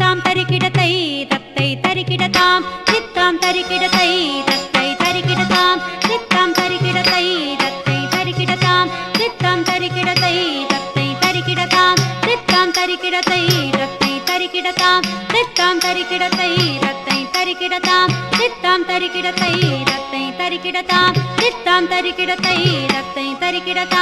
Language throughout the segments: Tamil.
தித்தாம் தரிக்கிடத்தை தத்தை தரிக்கிடதாம் தித்தாம் தரிக்கிடத்தை தத்தை தரிக்கிடதாம் தித்தாம் தரிக்கிடத்தை தத்தை தரிக்கிடதாம் தித்தாம் தரிக்கிடத்தை தத்தை தரிக்கிடதாம் தித்தாம் தரிக்கிடத்தை தத்தை தரிக்கிடதாம் தித்தாம் தரிக்கிடத்தை தத்தை தரிக்கிடதாம் தித்தாம் தரிக்கிடத்தை தத்தை தரிக்கிடதாம் தித்தாம் தரிக்கிடத்தை தத்தை தரிக்கிடதாம்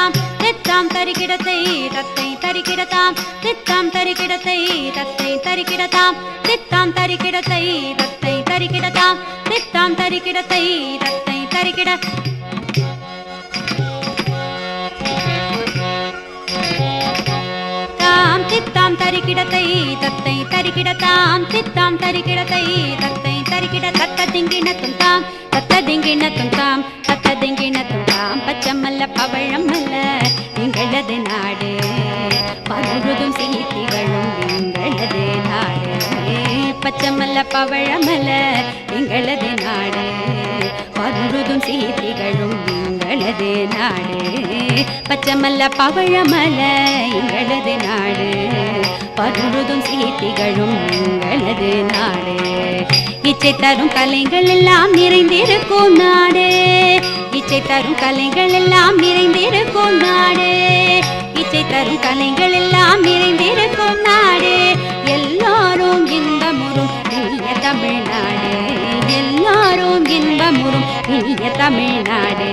தித்தாம் தரிக்கிடத்தை தத்தை தரிக்கிடதாம் தித்தாம் தரிக்கிடத்தை தத்தை தரிக்கிடதாம் தித்தாம் தரிக்கிடத்தை தத்தை தரிக்கிடதாம் தித்தாம் தரிக்கிடத்தை தத்தை தரிக்கிட தித்தாம் தரிக்கிடத்தை தத்தை தரிக்கிடதாம் தித்தாம் தரிக்கிடத்தை தத்தை தரிக்கிட தத்ததிங்கிணத்தும் தாம் தத்ததிங்கிணத்தும் தாம் தத்ததிங்கிணத்தும் தாம் பச்சமல்ல பவழமல்ல எங்களது நாடு பருதும் சீத்திகளும் எங்களது நாடு பச்சமல்ல பவழமல்ல எங்களது நாடு பருதும் சீத்திகளும் எங்களது நாடு பச்சமல்ல பவழமல்ல எங்களது நாடு பருதும் சீத்திகளும் எங்களது நாடு இச்சை தரும் கலைகள் எல்லாம் நிறைந்திருக்கும் நாடு இச்சை தரும் கலைகள் எல்லாம் நிறைந்திருக்கும் நாடு இச்சை தரும் கலைகள் எல்லாம் நிறைந்திருக்கும் நாடு எல்லாரும் இன்பமுறும் இனிய தமிழ்நாடு எல்லாரும் இன்பமுறும் இனிய தமிழ்நாடு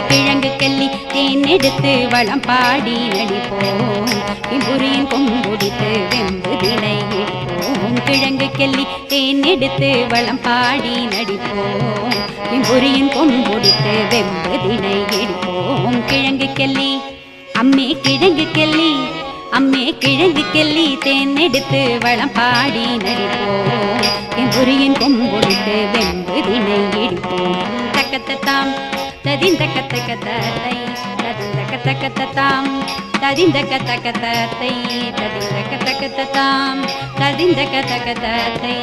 கிழங்கு கெல்லி தேன் எடுத்து வளம் பாடி நடிப்போம் இம்புரியின் கொம்புடித்து வெம்பு தினை எடுப்போம் கிழங்கு கெல்லி தேன் எடுத்து வளம் பாடி நடிப்போம் இம்புரியின் கொம்புடித்து வெம்பு தினை எடுப்போம் கிழங்கு கெல்லி அம்மே கிழங்கு கெல்லி அம்மே கிழங்கு கெல்லி தேன் எடுத்து வளம் பாடி நடிப்போம் இம்புரியின் கொம்புடித்து வெம்பு தினை எடுப்போம் தக்கத்தாம் ததிந்தக்கத்தக்கத்தை ததிந்தக்கத்தக்கத்தாம் ததிந்தக்கத்தக்கத்தை ததிந்தக்கத்தக்கத்தாம் ததிந்தக்கத்தக்கத்தை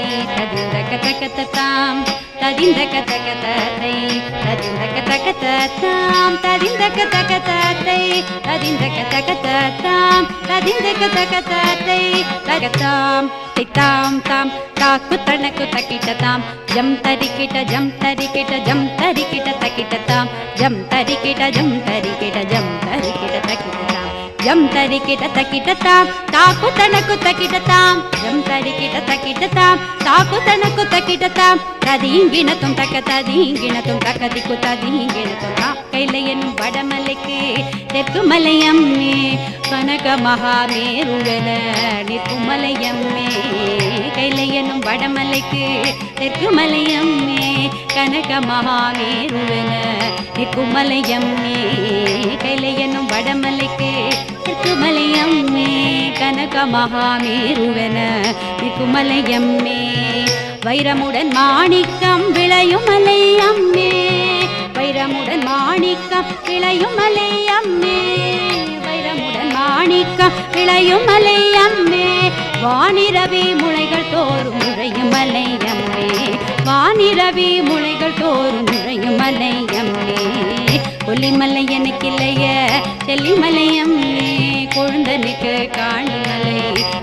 ததிந்தக்கத்தக்கத்தாம் ததிந்தக்கத்தக்கத்தை ததிந்தக்கத்தக்கத்தாம் ததிந்தக்கத்தக்கத்தை ததிந்தக்கத்தக்கத்தாம் ததிந்தக்கத்தக்கத்தை தகத்தாம் தித்தாம் தாம் தாக்கு தனக்கு தக்கிட்டதாம் ஜம் தரிக்கிட்ட ஜம் தரிக்கிட்ட ஜம் தரிக்கிட்ட தக்கிட்டதாம் ஜம் தரிக்கிட்ட ஜம் தரிக்கிட்ட ஜம் தரிக்கிட்ட தக்கிட்டதாம் ஜம் தரிக்கிட்ட தக்கிட்டதாம் தாக்கு தனக்கு தக்கிட்டதாம் ஜம் தரிக்கிட்ட தக்கிட்டதாம் தாக்கு தனக்கு தக்கிட்டதாம் ததீங்கிணத்தும் தக்க ததீங்கிணத்தும் தக்க திக்கு ததீங்கிணத்தும் கைலையன் வடமலைக்கு தெற்கு மலையம்மே கனக மகாமேருவன நிற்கு மலையம்மே கைலையனும் வடமலைக்கு தெற்கு மலையம்மே கனக மகாமேருவன நிற்கு மலையம்மே கைலையனும் வடமலைக்கு தெற்கு மலையம்மே கனக மகாமேருவன நிற்கு மலையம்மே வைரமுடன் மாணிக்கம் விளையும் மலையம்மே வைரமுடன் மாணிக்கம் விளையும் மலையம்மே வைரமுடன் மாணிக்கம் விளையும் மலையம்மே வானிரவி முளைகள் தோறும் நுழையும் மலையம்மே வானிரவி முளைகள் தோறும் நுழையும் மலையம்மே கொல்லிமலை எனக்கில்லைய செல்லிமலையம்மே கொழுந்தனுக்கு காணிமலை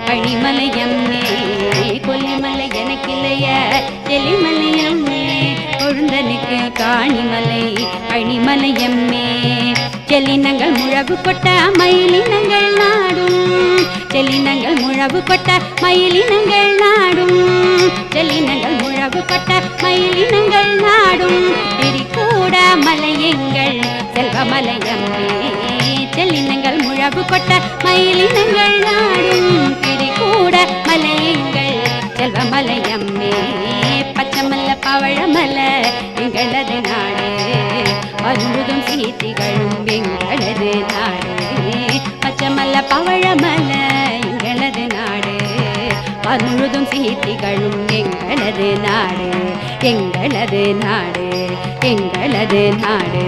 கழிமலையம்மே கொல்லிமலை எனக்கில்லைய செல்லிமலையம்மே கொழுந்தனுக்கு காணிமலை கழிமலையம்மே செல்லினங்கள் முழவு கொட்ட மயிலினங்கள் நாடும் செல்லினங்கள் முழவு கொட்ட மயிலினங்கள் நாடும் செல்லினங்கள் முழவு கொட்ட மயிலினங்கள் நாடும் திரிகூட மலையெங்கள் செல்வமலையம்மே செல்லினங்கள் முழவு கொட்ட மயிலினங்கள் நாடும் திரிகூட மலையெங்கள் செல்வமலையம்மே பச்சமல்ல பவழமல்ல எங்களது நாடு அருளுதும் சீத்திகளும் எங்களது நாடு பச்சமல்ல பவழமல்ல எங்களது நாடு அருளுதும் சீத்திகளும் எங்களது நாடு எங்களது நாடு எங்களது நாடு.